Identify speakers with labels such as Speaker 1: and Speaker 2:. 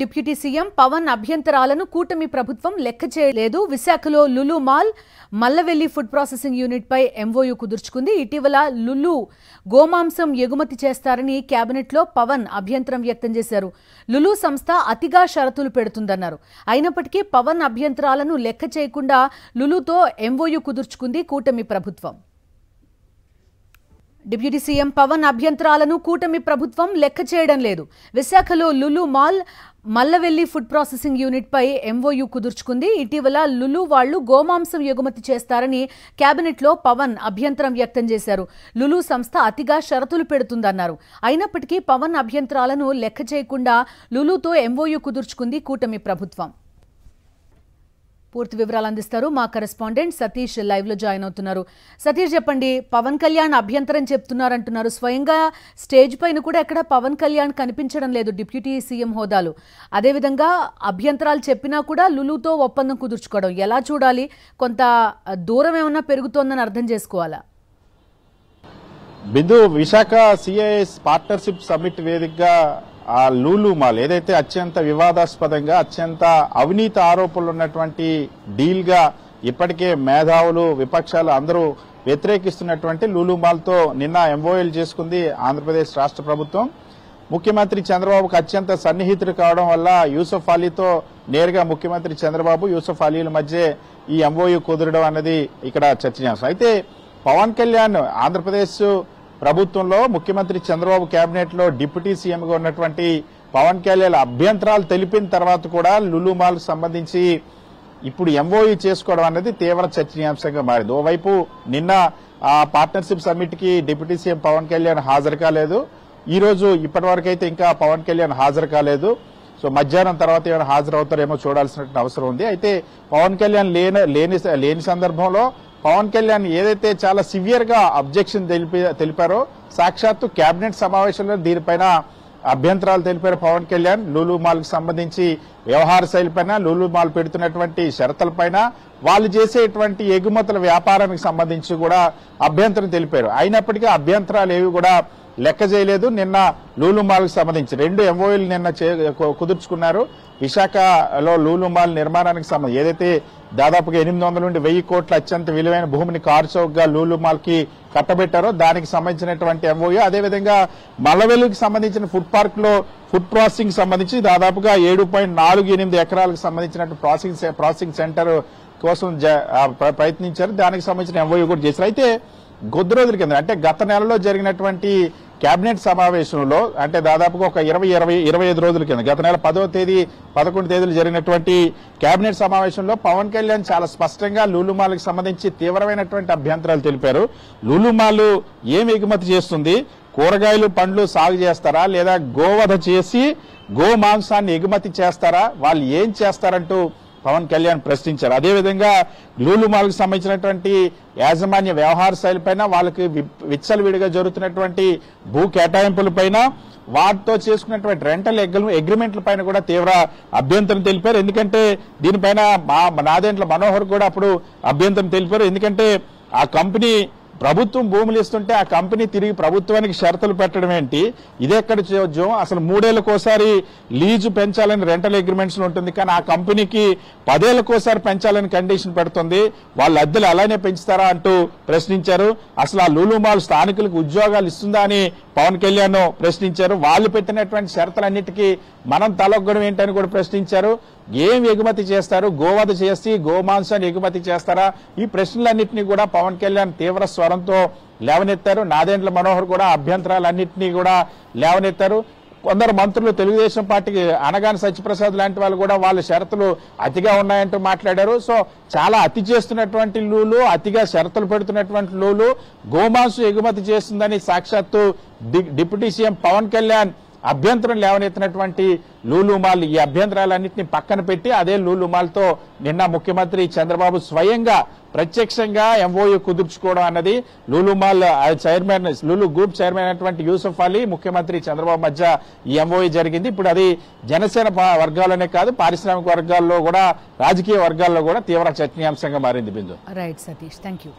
Speaker 1: Deputy CM Pawan అభ్యంతరాలను కూటమి ప్రభుత్వం లెక్క చేయలేదు. విశాఖలో Lulu mall, Mallavelli food processing unit పై ఎంఓయూ కుదుర్చుకుంది. ఇటీవల లులు గోమాంసం ఎగుమతి చేస్తారని కేబినెట్లో పవన్ అభ్యంతరం వ్యక్తం చేశారు. లులు సంస్థ అతిగా షరతులు పెడుతుందన్నారు. అయినప్పటికీ పవన్ అభ్యంతరాలను లెక్క చేయకుండా లులుతో ఎంఓయూ కుదుర్చుకుంది కూటమి ప్రభుత్వం. డిప్యూటీ సీఎం పవన్ అభ్యంతరాలను కూటమి ప్రభుత్వం లెక్క చేయడం లేదు. విశాఖలో Lulu mall, Mallavelli food processing unit పై ఎంఓయూ కుదుర్చుకుంది. ఇటీవల లులు వాళ్లు గోమాంసం ఎగుమతి చేస్తారని కేబినెట్లో పవన్ అభ్యంతరం వ్యక్తం చేశారు. లులు సంస్థ అతిగా షరతులు పెడుతుందన్నారు. అయినప్పటికీ పవన్ అభ్యంతరాలను లెక్క చేయకుండా లులుతో ఎంఓయూ కుదుర్చుకుంది కూటమి ప్రభుత్వం. పూర్తి వివరాలు అందిస్తారు మా కరెస్పాండెంట్ సతీష్, లైవ్ లో జాయిన్ అవుతున్నారు. సతీష్, చెప్పండి, పవన్ కళ్యాణ్ అభ్యంతరం చెప్తున్నారంటున్నారు. స్వయంగా స్టేజ్ పైన కూడా ఎక్కడ పవన్ కళ్యాణ్ కనిపించడం లేదు డిప్యూటీ సీఎం హోదాలో. అదేవిధంగా అభ్యంతరాలు చెప్పినా కూడా లులుతో ఒప్పందం కుదుర్చుకోవడం ఎలా చూడాలి? కొంత దూరం ఏమన్నా పెరుగుతోందని అర్థం చేసుకోవాలా?
Speaker 2: బిందు, విశాఖ సిఐఎస్ పార్ట్నర్షిప్ సమ్మిట్ వేదికగా ఆ లులు మాల్ ఏదైతే అత్యంత వివాదాస్పదంగా, అత్యంత అవినీతి ఆరోపణలు ఉన్నటువంటి డీల్ గా ఇప్పటికే మేధావులు, విపక్షాలు అందరూ వ్యతిరేకిస్తున్నటువంటి లులు మాల్ తో నిన్న ఎంఓఎల్ చేసుకుంది ఆంధ్రప్రదేశ్ రాష్ట్ర ప్రభుత్వం. ముఖ్యమంత్రి చంద్రబాబుకు అత్యంత సన్నిహితుడు కావడం వల్ల యూసఫ్ అలీతో నేరుగా ముఖ్యమంత్రి చంద్రబాబు, యూసఫ్ అలీల మధ్య ఈ ఎంఓయూ కుదరడం అనేది ఇక్కడ చర్చనీయాంశం. అయితే పవన్ కళ్యాణ్ ఆంధ్రప్రదేశ్ ప్రభుత్వంలో ముఖ్యమంత్రి చంద్రబాబు కేబినెట్ లో డిప్యూటీ సీఎంగా ఉన్నటువంటి పవన్ కళ్యాణ్ అభ్యంతరాలు తెలిపిన తర్వాత కూడా లులు మాల్ సంబంధించి ఇప్పుడు ఎంఓయూ చేసుకోవడం అనేది తీవ్ర చర్చనీయాంశంగా మారింది. ఓవైపు నిన్న ఆ పార్ట్నర్షిప్ సమ్మిట్ కి డిప్యూటీ సీఎం పవన్ కళ్యాణ్ హాజరు కాలేదు. ఈ రోజు ఇప్పటి వరకు అయితే ఇంకా పవన్ కళ్యాణ్ హాజరు కాలేదు. సో మధ్యాహ్నం తర్వాత ఏమైనా హాజరవుతారేమో చూడాల్సిన అవసరం ఉంది. అయితే పవన్ కళ్యాణ్ లేని సందర్భంలో పవన్ కళ్యాణ్ ఏదైతే చాలా సివియర్ గా అబ్జెక్షన్ తెలిపారో, సాక్షాత్తు కేబినెట్ సమావేశంలో దీనిపైన అభ్యంతరాలు తెలిపారు పవన్ కళ్యాణ్. లులు మాల్ కు సంబంధించి వ్యవహార శైలిపైన, లులు మాల్ పెడుతున్నటువంటి షరతులపైన, వాళ్ళు చేసేటువంటి ఎగుమతుల వ్యాపారానికి సంబంధించి కూడా అభ్యంతరం తెలిపారు. అయినప్పటికీ అభ్యంతరాలు ఏవి కూడా లెక్క చేయలేదు. నిన్న లులు మాల్ కు సంబంధించి 2 ఎంఓయూలు నిన్న కుదుర్చుకున్నారు. విశాఖలో లులు మాల్ నిర్మాణానికి సంబంధించి ఏదైతే దాదాపుగా 800 నుండి 1000 కోట్ల అత్యంత విలువైన భూమిని కార్చౌక్ గా లులు మాల్ కి కట్టబెట్టారో దానికి సంబంధించినటువంటి ఎంఓయూ, అదేవిధంగా మల్లవెల్లికి సంబంధించిన ఫుడ్ పార్క్ లో ఫుడ్ ప్రాసెసింగ్ సంబంధించి దాదాపుగా 7.48 ఎకరాలకు సంబంధించిన ప్రాసెసింగ్ సెంటర్ కోసం ప్రయత్నించారు. దానికి సంబంధించిన ఎంఓయూ కూడా చేశారు. అయితే కొద్ది రోజుల కింద, అంటే గత నెలలో జరిగినటువంటి కేబినెట్ సమావేశంలో, అంటే దాదాపుగా ఒక 25 రోజుల కింద, గత నెల 10వ తేదీ 11 తేదీలు జరిగినటువంటి కేబినెట్ సమావేశంలో పవన్ కళ్యాణ్ చాలా స్పష్టంగా లులు మాల్ కి సంబంధించి తీవ్రమైనటువంటి అభ్యంతరాలు తెలిపారు. లులు మాల్ ఏం ఎగుమతి చేస్తుంది? కూరగాయలు, పండ్లు సాగు చేస్తారా, లేదా గోవధ చేసి గో మాంసాన్ని ఎగుమతి చేస్తారా? వాళ్ళు ఏం చేస్తారంటూ పవన్ కళ్యాణ్ ప్రశ్నించారు. అదేవిధంగా లులు మాల్ కు సంబంధించినటువంటి యాజమాన్య వ్యవహార శైలిపైన, వాళ్ళకి విచ్చలవిడిగా జరుగుతున్నటువంటి భూ కేటాయింపులపైన, వాటితో చేసుకున్నటువంటి రెంటల్ అగ్రిమెంట్ల పైన కూడా తీవ్ర అభ్యంతరం తెలిపారు. ఎందుకంటే దీనిపైన నాదెండ్ల మనోహర్ కూడా అప్పుడు అభ్యంతరం తెలిపారు. ఎందుకంటే ఆ కంపెనీ ప్రభుత్వం భూములు ఇస్తుంటే ఆ కంపెనీ తిరిగి ప్రభుత్వానికి షరతులు పెట్టడం ఏంటి? ఇదెక్కడ చూద్దాం? అసలు 3 ఏళ్లకోసారి లీజు పెంచాలని రెంటల్ అగ్రిమెంట్స్ ఉంటుంది, కానీ ఆ కంపెనీకి 10 ఏళ్లకోసారి పెంచాలని కండిషన్ పెడుతుంది. వాళ్ళ అద్దెలు అలానే పెంచుతారా అంటూ ప్రశ్నించారు. అసలు ఆ లులు మాల్ స్థానికులకు ఉద్యోగాలు ఇస్తుందా అని పవన్ కళ్యాణ్ ప్రశ్నించారు. వాళ్ళు పెట్టినటువంటి షరతులన్నిటికీ మనం తలొగ్గడం ఏంటని కూడా ప్రశ్నించారు. ఏం ఎగుమతి చేస్తారు? గోవధ చేసి గోమాంసాన్ని ఎగుమతి చేస్తారా? ఈ ప్రశ్నలన్నింటినీ కూడా పవన్ కళ్యాణ్ తీవ్ర స్వరంతో లేవనెత్తారు. నాదెండ్ల మనోహర్ కూడా అభ్యంతరాలన్నింటినీ కూడా లేవనెత్తారు. కొందరు మంత్రులు, తెలుగుదేశం పార్టీకి అనగాని సత్యప్రసాద్ లాంటి వాళ్ళు కూడా వాళ్ళ షరతులు అతిగా ఉన్నాయంటూ మాట్లాడారు. సో చాలా అతి చేస్తున్నటువంటి లులు, అతిగా షరతులు పెడుతున్నటువంటి లులు గోమాంసం ఎగుమతి చేస్తుందని సాక్షాత్తు డిప్యూటీ సీఎం పవన్ కళ్యాణ్ అభ్యంతరం లేవనెత్తినటువంటి లులు మాల్ ఈ అభ్యంతరాలన్నింటినీ పక్కన పెట్టి అదే లులు మాల్ తో నిన్న ముఖ్యమంత్రి చంద్రబాబు స్వయంగా ప్రత్యక్షంగా ఎంఓయూ కుదుర్చుకోవడం అన్నది Lulu mall chairman, Lulu group chairman అయినటువంటి యూసఫ్ అలీ, ముఖ్యమంత్రి చంద్రబాబు మధ్య ఈ ఎంఓయూ జరిగింది. ఇప్పుడు అది జనసేన వర్గాల్లోనే కాదు, పారిశ్రామిక వర్గాల్లో కూడా, రాజకీయ వర్గాల్లో కూడా తీవ్ర చర్చనీయాంశంగా మారింది. Bindu.
Speaker 1: Right Satish, thank you.